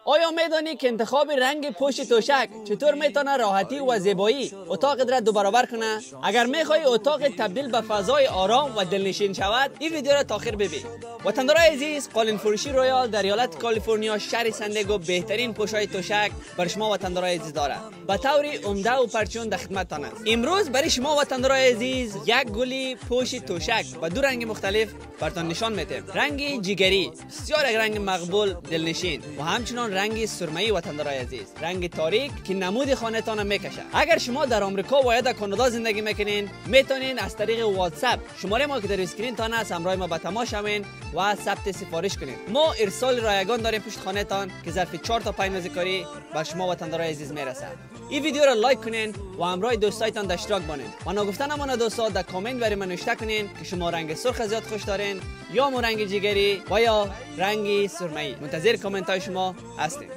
آیا میدانی که انتخاب رنگ پوش توشک چطور میتونه راحتی و زیبایی اتاق را دو برابر کنه؟ اگر میخوای اتاق تبدیل به فضای آرام و دلنشین شود، این ویدیو را تا آخر ببین. وطندارای عزیز، قالین فروشی رویال در ایالت کالیفرنیا شهر سندیگو بهترین پوشای توشک بر شما وطندارای عزیز دارد. به طور عمده و پرچون در خدمتتان است. امروز برای شما وطندارای عزیز یک گلی پوش توشک با دو رنگ مختلف براتون نشان میدیم. رنگ جگری، بسیار یک رنگ مقبول دلنشین، و همچنین رنگ سرمه‌ای وطندارای عزیز، رنگ تاریک که نمود خانه‌تان میکشه. اگر شما در آمریکا و یا در کانادا زندگی میکنین، میتونین از طریق واتساپ شماره ما که در اسکرین تان است همراه ما به تماس شوین و ثبت سفارش کنین. ما ارسال رایگان داریم پشت خانه‌تان که ظرف 4 تا 5 روز کاری بر شما وطندارای عزیز میرسه. این ویدیو را لایک کنین و همراه دوستایتان در اشتراک بانین. و نگفته نمانه دوستا، در کامنت برای من نوشته کنین که شما رنگ سرخ زیاد خوش دارین یا رنگ جگری و یا رنگ سرمه‌ای. منتظر کامنت های شما هستیم.